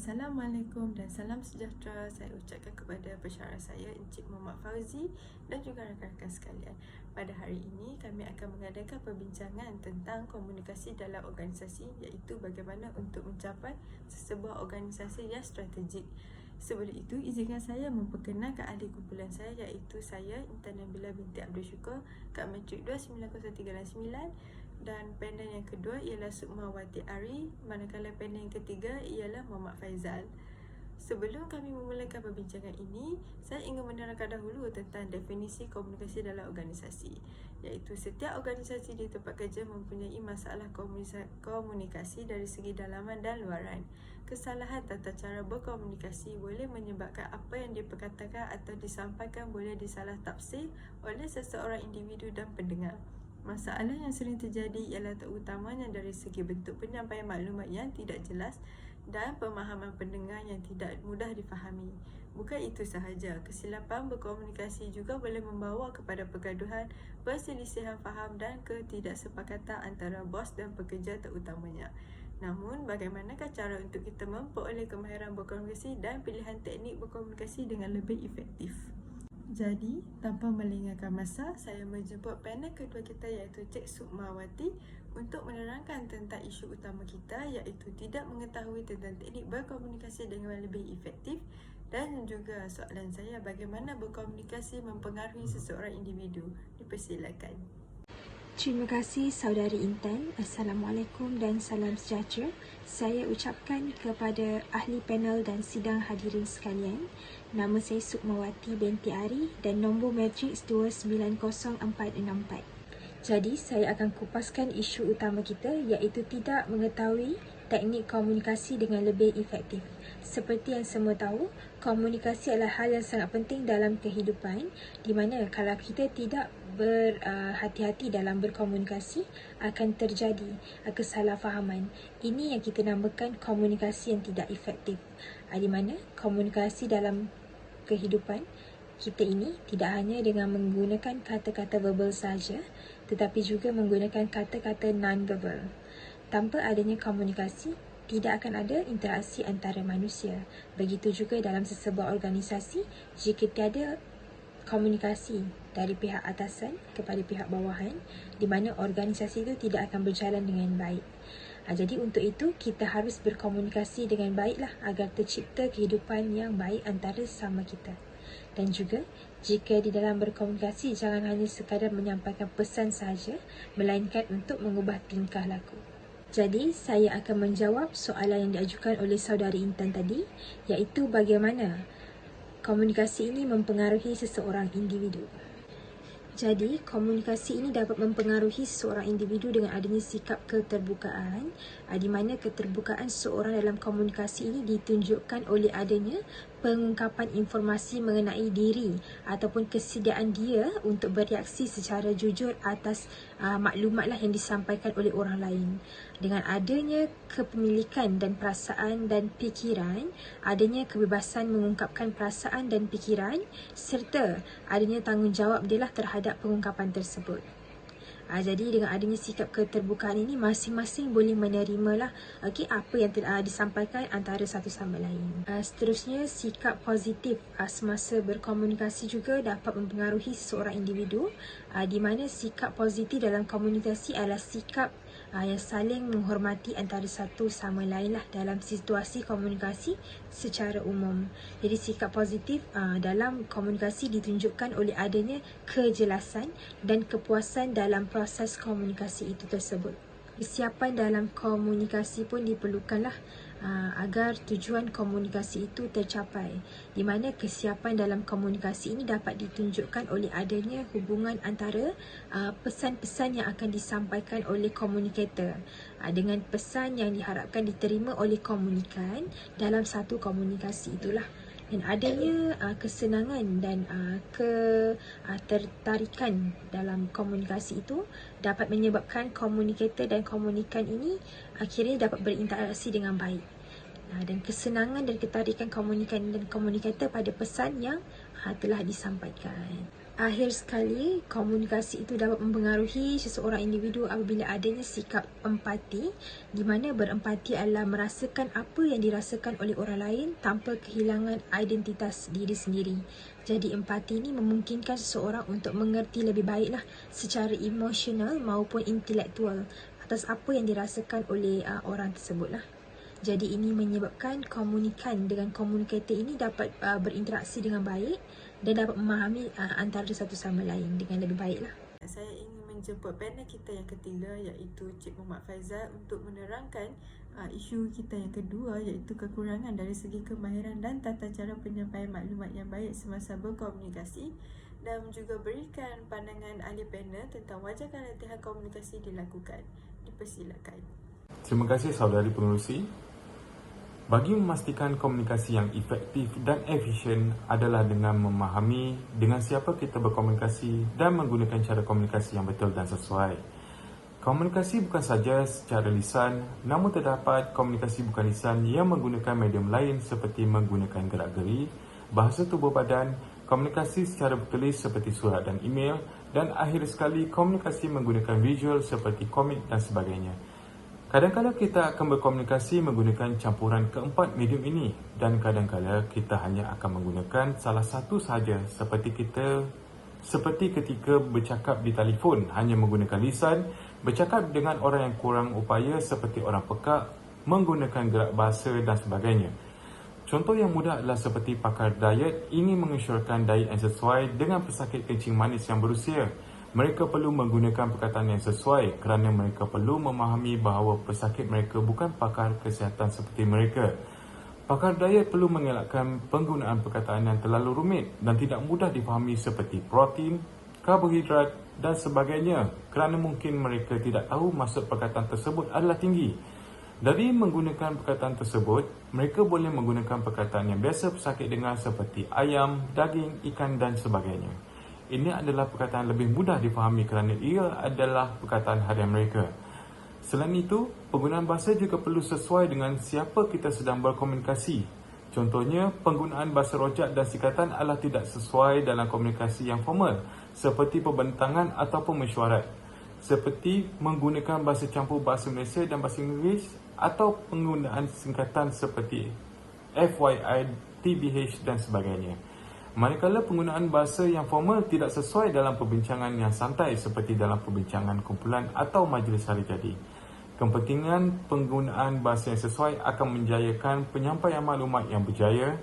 Assalamualaikum dan salam sejahtera saya ucapkan kepada pensyarah saya Encik Muhammad Fauzi dan juga rakan-rakan sekalian. Pada hari ini kami akan mengadakan perbincangan tentang komunikasi dalam organisasi, iaitu bagaimana untuk mencapai sesebuah organisasi yang strategik. Sebelum itu, izinkan saya memperkenalkan ahli kumpulan saya, iaitu saya Intan Nabila binti Abdul Syukur, Kak Matrik 290369, dan panel yang kedua ialah Sukmawati Ari, manakala panel yang ketiga ialah Muhammad Faizal. Sebelum kami memulakan perbincangan ini, saya ingin menerangkan dahulu tentang definisi komunikasi dalam organisasi, iaitu setiap organisasi di tempat kerja mempunyai masalah komunikasi dari segi dalaman dan luaran. Kesalahan tata cara berkomunikasi boleh menyebabkan apa yang diperkatakan atau disampaikan boleh disalah tafsir oleh seseorang individu dan pendengar. Masalah yang sering terjadi ialah terutamanya dari segi bentuk penyampaian maklumat yang tidak jelas dan pemahaman pendengar yang tidak mudah difahami. Bukan itu sahaja, kesilapan berkomunikasi juga boleh membawa kepada pergaduhan, perselisihan faham dan ketidaksepakatan antara bos dan pekerja terutamanya. Namun, bagaimanakah cara untuk kita memperoleh kemahiran berkomunikasi dan pilihan teknik berkomunikasi dengan lebih efektif? Jadi, tanpa melengahkan masa, saya menjemput panel kedua kita iaitu Cik Sukmawati untuk menerangkan tentang isu utama kita, iaitu tidak mengetahui tentang teknik berkomunikasi dengan lebih efektif, dan juga soalan saya, bagaimana berkomunikasi mempengaruhi seseorang individu. Dipersilakan. Terima kasih Saudari Intan. Assalamualaikum dan salam sejahtera. Saya ucapkan kepada ahli panel dan sidang hadirin sekalian. Nama saya Sukmawati binti Ari dan nombor matriks 290464. Jadi, saya akan kupaskan isu utama kita, iaitu tidak mengetahui teknik komunikasi dengan lebih efektif. Seperti yang semua tahu, komunikasi adalah hal yang sangat penting dalam kehidupan, di mana kalau kita tidak berhati-hati dalam berkomunikasi, akan terjadi kesalahfahaman. Ini yang kita namakan komunikasi yang tidak efektif. Di mana komunikasi dalam kehidupan kita ini tidak hanya dengan menggunakan kata-kata verbal saja, tetapi juga menggunakan kata-kata non-verbal. Tanpa adanya komunikasi, tidak akan ada interaksi antara manusia. Begitu juga dalam sesebuah organisasi, jika tiada komunikasi dari pihak atasan kepada pihak bawahan, di mana organisasi itu tidak akan berjalan dengan baik. Jadi untuk itu, kita harus berkomunikasi dengan baiklah agar tercipta kehidupan yang baik antara sesama kita. Dan juga, jika di dalam berkomunikasi, jangan hanya sekadar menyampaikan pesan sahaja, melainkan untuk mengubah tingkah laku. Jadi, saya akan menjawab soalan yang diajukan oleh saudari Intan tadi, iaitu bagaimana komunikasi ini mempengaruhi seseorang individu. Jadi, komunikasi ini dapat mempengaruhi seseorang individu dengan adanya sikap keterbukaan, di mana keterbukaan seseorang dalam komunikasi ini ditunjukkan oleh adanya pengungkapan informasi mengenai diri ataupun kesediaan dia untuk bereaksi secara jujur atas maklumatlah yang disampaikan oleh orang lain. Dengan adanya kepemilikan dan perasaan dan fikiran, adanya kebebasan mengungkapkan perasaan dan fikiran, serta adanya tanggungjawab dia lah terhadap pengungkapan tersebut. Jadi dengan adanya sikap keterbukaan ini, masing-masing boleh menerimalah apa yang disampaikan antara satu sama lain. Seterusnya, sikap positif semasa berkomunikasi juga dapat mempengaruhi seseorang individu, di mana sikap positif dalam komunikasi adalah sikap yang saling menghormati antara satu sama lain lah dalam situasi komunikasi secara umum. Jadi sikap positif dalam komunikasi ditunjukkan oleh adanya kejelasan dan kepuasan dalam proses komunikasi itu tersebut. Kesiapan dalam komunikasi pun diperlukanlah agar tujuan komunikasi itu tercapai, di mana kesiapan dalam komunikasi ini dapat ditunjukkan oleh adanya hubungan antara pesan-pesan yang akan disampaikan oleh komunikator dengan pesan yang diharapkan diterima oleh komunikan dalam satu komunikasi itulah. Dan adanya kesenangan dan ketertarikan dalam komunikasi itu dapat menyebabkan komunikator dan komunikan ini akhirnya dapat berinteraksi dengan baik. Dan kesenangan dan ketertarikan komunikan dan komunikator pada pesan yang telah disampaikan. Akhir sekali, komunikasi itu dapat mempengaruhi seseorang individu apabila adanya sikap empati, di mana berempati adalah merasakan apa yang dirasakan oleh orang lain tanpa kehilangan identitas diri sendiri. Jadi empati ini memungkinkan seseorang untuk mengerti lebih baiklah secara emosional maupun intelektual atas apa yang dirasakan oleh orang tersebut lah. Jadi ini menyebabkan komunikan dengan komunikator ini dapat berinteraksi dengan baik dan dapat memahami antara satu sama lain dengan lebih baik lah. Saya ingin menjemput panel kita yang ketiga, iaitu Cik Muhammad Faizal, untuk menerangkan isu kita yang kedua, iaitu kekurangan dari segi kemahiran dan tata cara penyampaian maklumat yang baik semasa berkomunikasi, dan juga berikan pandangan ahli panel tentang wajarkah latihan komunikasi dilakukan. Dipersilakan. Terima kasih saudari pengerusi. Bagi memastikan komunikasi yang efektif dan efisien adalah dengan memahami dengan siapa kita berkomunikasi dan menggunakan cara komunikasi yang betul dan sesuai. Komunikasi bukan saja secara lisan, namun terdapat komunikasi bukan lisan yang menggunakan medium lain seperti menggunakan gerak-geri, bahasa tubuh badan, komunikasi secara bertulis seperti surat dan email, dan akhir sekali komunikasi menggunakan visual seperti komik dan sebagainya. Kadang-kadang kita akan berkomunikasi menggunakan campuran keempat medium ini, dan kadang-kadang kita hanya akan menggunakan salah satu sahaja seperti ketika bercakap di telefon hanya menggunakan lisan, bercakap dengan orang yang kurang upaya seperti orang pekak, menggunakan gerak bahasa dan sebagainya. Contoh yang mudah adalah seperti pakar diet ingin mengesyorkan diet yang sesuai dengan pesakit kencing manis yang berusia. Mereka perlu menggunakan perkataan yang sesuai kerana mereka perlu memahami bahawa pesakit mereka bukan pakar kesihatan seperti mereka. Pakar diet perlu mengelakkan penggunaan perkataan yang terlalu rumit dan tidak mudah difahami seperti protein, karbohidrat dan sebagainya kerana mungkin mereka tidak tahu maksud perkataan tersebut adalah tinggi. Dari menggunakan perkataan tersebut, mereka boleh menggunakan perkataan yang biasa pesakit dengar seperti ayam, daging, ikan dan sebagainya. Ini adalah perkataan lebih mudah difahami kerana ia adalah perkataan harian mereka. Selain itu, penggunaan bahasa juga perlu sesuai dengan siapa kita sedang berkomunikasi. Contohnya, penggunaan bahasa rojak dan sikatan adalah tidak sesuai dalam komunikasi yang formal, seperti perbentangan ataupun mesyuarat. Seperti menggunakan bahasa campur bahasa Malaysia dan bahasa Inggeris, atau penggunaan singkatan seperti FYI, TBH dan sebagainya. Manakala penggunaan bahasa yang formal tidak sesuai dalam perbincangan yang santai seperti dalam perbincangan kumpulan atau majlis hari jadi. Kepentingan penggunaan bahasa yang sesuai akan menjayakan penyampaian maklumat yang berjaya.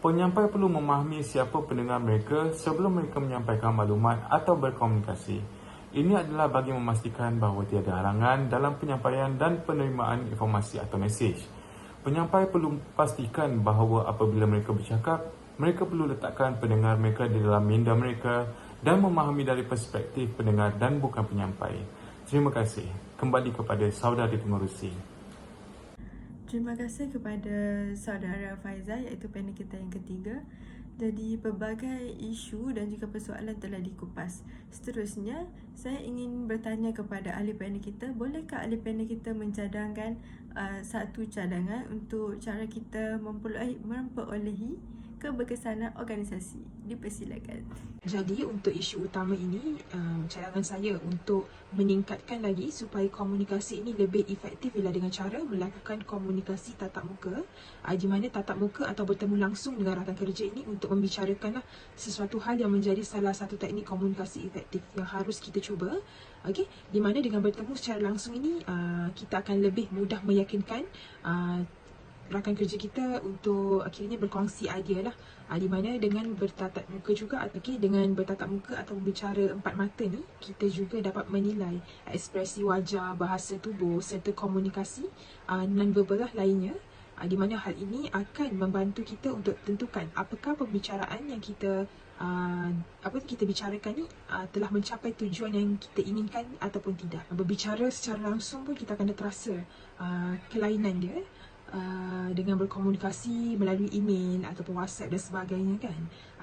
Penyampai perlu memahami siapa pendengar mereka sebelum mereka menyampaikan maklumat atau berkomunikasi. Ini adalah bagi memastikan bahawa tiada halangan dalam penyampaian dan penerimaan informasi atau mesej. Penyampai perlu pastikan bahawa apabila mereka bercakap, mereka perlu letakkan pendengar mereka di dalam minda mereka dan memahami dari perspektif pendengar dan bukan penyampai. Terima kasih. Kembali kepada saudari pengerusi. Terima kasih kepada saudara Faizal, iaitu panel kita yang ketiga. Jadi pelbagai isu dan juga persoalan telah dikupas. Seterusnya, saya ingin bertanya kepada ahli panel kita, bolehkah ahli panel kita mencadangkan satu cadangan untuk cara kita memperolehi keberkesanan organisasi? Dipersilakan. Jadi untuk isu utama ini, cadangan saya untuk meningkatkan lagi supaya komunikasi ini lebih efektif ialah dengan cara melakukan komunikasi tatap muka, di mana tatap muka atau bertemu langsung dengan rakan kerja ini untuk membicarakanlah sesuatu hal yang menjadi salah satu teknik komunikasi efektif yang harus kita cuba. Okey, di mana dengan bertemu secara langsung ini kita akan lebih mudah meyakinkan rakan kerja kita untuk akhirnya berkongsi idea lah, di mana dengan bertatap muka juga, dengan bertatap muka atau berbicara empat mata ni, kita juga dapat menilai ekspresi wajah, bahasa tubuh serta komunikasi non-verbal lainnya, di mana hal ini akan membantu kita untuk tentukan apakah pembicaraan yang kita kita bicarakan ni telah mencapai tujuan yang kita inginkan ataupun tidak. Berbicara secara langsung pun kita akan terasa kelainan dia dengan berkomunikasi melalui email ataupun WhatsApp dan sebagainya kan.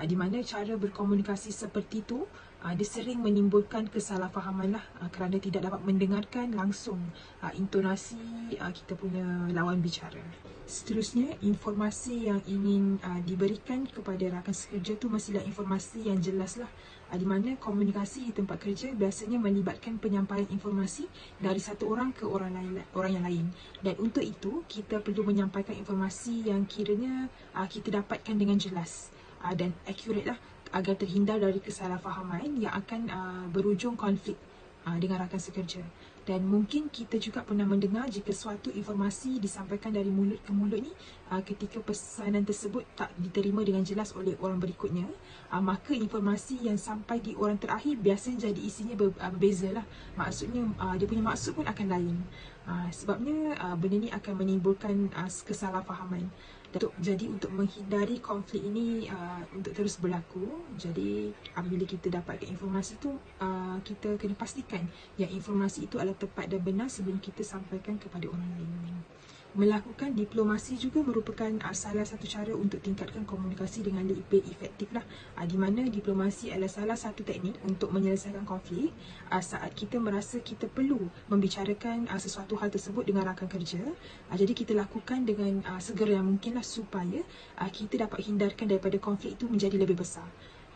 Di mana cara berkomunikasi seperti itu dia sering menimbulkan kesalahfahaman lah, kerana tidak dapat mendengarkan langsung intonasi kita punya lawan bicara. Seterusnya, informasi yang ingin diberikan kepada rakan sekerja tu mestilah informasi yang jelas lah, di mana komunikasi di tempat kerja biasanya melibatkan penyampaian informasi dari satu orang ke orang yang lain. Dan untuk itu, kita perlu menyampaikan informasi yang kiranya kita dapatkan dengan jelas dan accurate lah, agar terhindar dari kesalahfahaman yang akan berujung konflik dengan rakan sekerja. Dan mungkin kita juga pernah mendengar jika suatu informasi disampaikan dari mulut ke mulut ni, ketika pesanan tersebut tak diterima dengan jelas oleh orang berikutnya, maka informasi yang sampai di orang terakhir biasanya jadi isinya berbeza lah. Maksudnya dia punya maksud pun akan lain. Sebabnya benda ni akan menimbulkan kesalahfahaman. Jadi untuk menghindari konflik ini untuk terus berlaku, jadi apabila kita dapatkan informasi tu, kita kena pastikan yang informasi itu adalah tepat dan benar sebelum kita sampaikan kepada orang lain. Melakukan diplomasi juga merupakan salah satu cara untuk tingkatkan komunikasi dengan lebih efektif lah. Di mana diplomasi adalah salah satu teknik untuk menyelesaikan konflik saat kita merasa kita perlu membicarakan sesuatu hal tersebut dengan rakan kerja. Jadi kita lakukan dengan segera yang mungkin lah, supaya kita dapat hindarkan daripada konflik itu menjadi lebih besar.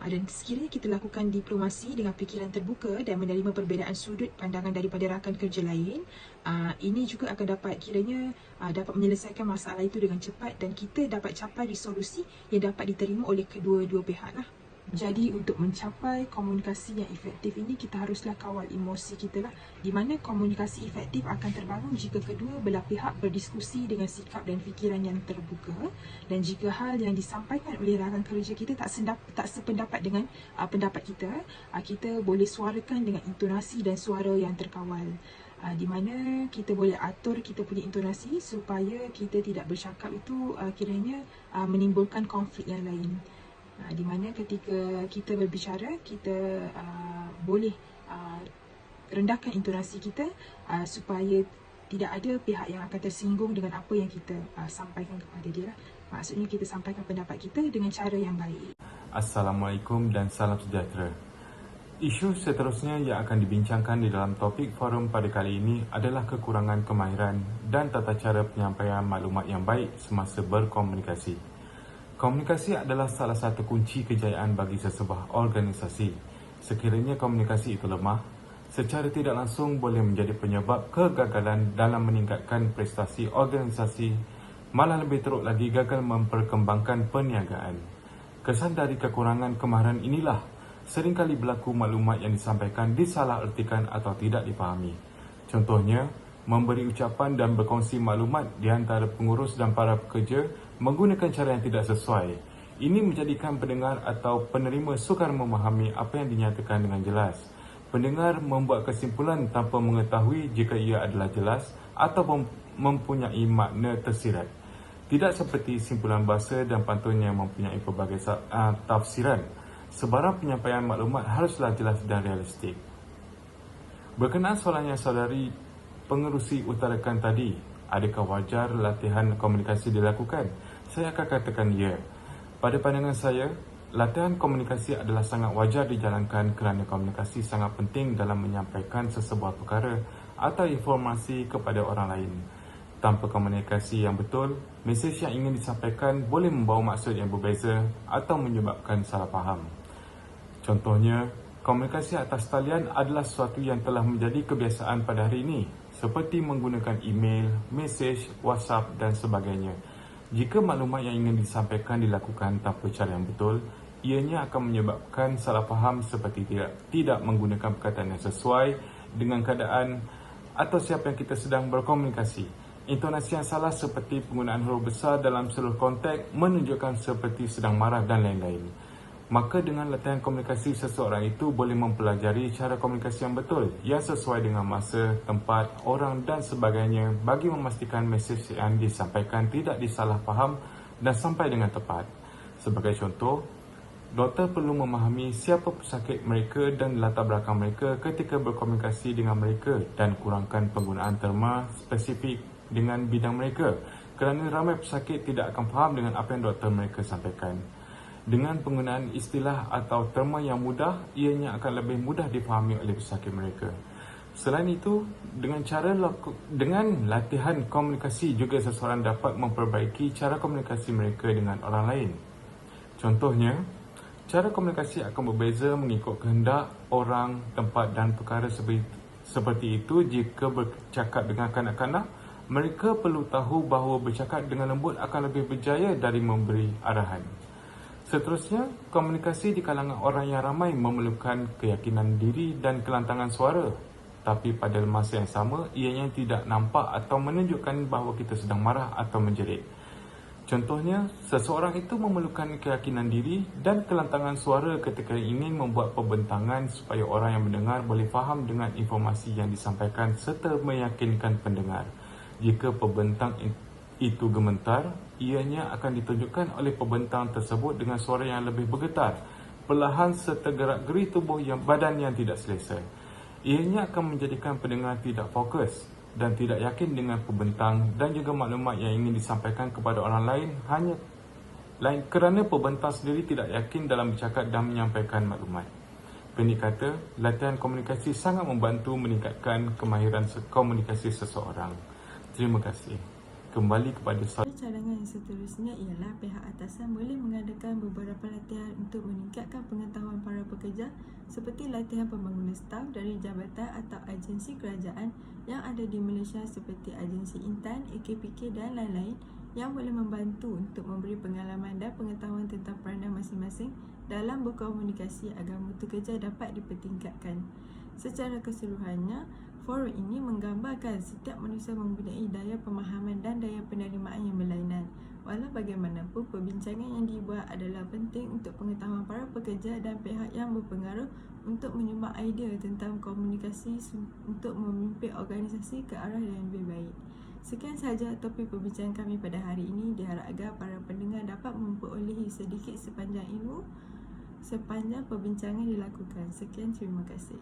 Dan sekiranya kita lakukan diplomasi dengan fikiran terbuka dan menerima perbezaan sudut pandangan daripada rakan kerja lain, ini juga akan dapat kiranya dapat menyelesaikan masalah itu dengan cepat dan kita dapat capai resolusi yang dapat diterima oleh kedua-dua pihak lah. Jadi untuk mencapai komunikasi yang efektif ini, kita haruslah kawal emosi kita lah. Di mana komunikasi efektif akan terbangun jika kedua belah pihak berdiskusi dengan sikap dan fikiran yang terbuka, dan jika hal yang disampaikan oleh rakan kerja kita tak sependapat dengan pendapat kita, kita boleh suarakan dengan intonasi dan suara yang terkawal. Di mana kita boleh atur kita punya intonasi supaya kita tidak bercakap itu kiranya menimbulkan konflik yang lain. Di mana ketika kita berbicara, kita boleh rendahkan intonasi kita supaya tidak ada pihak yang akan tersinggung dengan apa yang kita sampaikan kepada dia lah. Maksudnya kita sampaikan pendapat kita dengan cara yang baik. Assalamualaikum dan salam sejahtera. Isu seterusnya yang akan dibincangkan di dalam topik forum pada kali ini adalah kekurangan kemahiran dan tata cara penyampaian maklumat yang baik semasa berkomunikasi. Komunikasi adalah salah satu kunci kejayaan bagi sesebuah organisasi. Sekiranya komunikasi itu lemah, secara tidak langsung boleh menjadi penyebab kegagalan dalam meningkatkan prestasi organisasi, malah lebih teruk lagi gagal memperkembangkan perniagaan. Kesan dari kekurangan kemahiran inilah seringkali berlaku maklumat yang disampaikan disalahertikan atau tidak dipahami. Contohnya, memberi ucapan dan berkongsi maklumat di antara pengurus dan para pekerja menggunakan cara yang tidak sesuai. Ini menjadikan pendengar atau penerima sukar memahami apa yang dinyatakan dengan jelas. Pendengar membuat kesimpulan tanpa mengetahui jika ia adalah jelas atau mempunyai makna tersirat. Tidak seperti simpulan bahasa dan pantun yang mempunyai pelbagai tafsiran. Sebarang penyampaian maklumat haruslah jelas dan realistik. Berkenaan soalan yang saudari pengerusi utarakan tadi, adakah wajar latihan komunikasi dilakukan? Saya akan katakan ya. Pada pandangan saya, latihan komunikasi adalah sangat wajar dijalankan kerana komunikasi sangat penting dalam menyampaikan sesebuah perkara atau informasi kepada orang lain. Tanpa komunikasi yang betul, mesej yang ingin disampaikan boleh membawa maksud yang berbeza atau menyebabkan salah faham. Contohnya, komunikasi atas talian adalah sesuatu yang telah menjadi kebiasaan pada hari ini, seperti menggunakan email, mesej, WhatsApp dan sebagainya. Jika maklumat yang ingin disampaikan dilakukan tanpa cara yang betul, ianya akan menyebabkan salah faham seperti tidak menggunakan perkataan yang sesuai dengan keadaan atau siapa yang kita sedang berkomunikasi. Intonasi yang salah seperti penggunaan huruf besar dalam seluruh konteks menunjukkan seperti sedang marah dan lain-lain. Maka dengan latihan komunikasi, seseorang itu boleh mempelajari cara komunikasi yang betul, yang sesuai dengan masa, tempat, orang dan sebagainya bagi memastikan mesej yang disampaikan tidak disalahfaham dan sampai dengan tepat. Sebagai contoh, doktor perlu memahami siapa pesakit mereka dan latar belakang mereka ketika berkomunikasi dengan mereka dan kurangkan penggunaan terma spesifik dengan bidang mereka kerana ramai pesakit tidak akan faham dengan apa yang doktor mereka sampaikan. Dengan penggunaan istilah atau terma yang mudah, ianya akan lebih mudah difahami oleh pesakit mereka. Selain itu, dengan latihan komunikasi juga seseorang dapat memperbaiki cara komunikasi mereka dengan orang lain. Contohnya, Cara komunikasi akan berbeza mengikut kehendak orang, tempat dan perkara seperti itu. Jika bercakap dengan kanak-kanak, mereka perlu tahu bahawa bercakap dengan lembut akan lebih berjaya dari memberi arahan. Seterusnya, komunikasi di kalangan orang yang ramai memerlukan keyakinan diri dan kelantangan suara. Tapi pada masa yang sama, ianya tidak nampak atau menunjukkan bahawa kita sedang marah atau menjerit. Contohnya, seseorang itu memerlukan keyakinan diri dan kelantangan suara ketika ingin membuat pembentangan supaya orang yang mendengar boleh faham dengan informasi yang disampaikan serta meyakinkan pendengar. Jika pembentang itu gemetar, ianya akan ditunjukkan oleh pembentang tersebut dengan suara yang lebih bergetar, perlahan serta gerak-geri tubuh badan yang tidak selesa. Ianya akan menjadikan pendengar tidak fokus dan tidak yakin dengan pembentang dan juga maklumat yang ingin disampaikan kepada orang lain kerana pembentang sendiri tidak yakin dalam bercakap dan menyampaikan maklumat. Pendek kata, latihan komunikasi sangat membantu meningkatkan kemahiran komunikasi seseorang. Terima kasih. Kembali kepada cadangan yang seterusnya ialah pihak atasan boleh mengadakan beberapa latihan untuk meningkatkan pengetahuan para pekerja seperti latihan pembangunan staf dari jabatan atau agensi kerajaan yang ada di Malaysia seperti agensi Intan, AKPK dan lain-lain yang boleh membantu untuk memberi pengalaman dan pengetahuan tentang peranan masing-masing dalam berkomunikasi agar mutu kerja dapat dipertingkatkan. Secara keseluruhannya, forum ini menggambarkan setiap manusia mempunyai daya pemahaman dan daya penerimaan yang berlainan. Walau bagaimanapun, perbincangan yang dibuat adalah penting untuk pengetahuan para pekerja dan pihak yang berpengaruh untuk menyumbang idea tentang komunikasi untuk memimpin organisasi ke arah yang lebih baik. Sekian sahaja topik perbincangan kami pada hari ini. Diharap agar para pendengar dapat memperolehi sedikit sepanjang ilmu sepanjang perbincangan dilakukan. Sekian, terima kasih.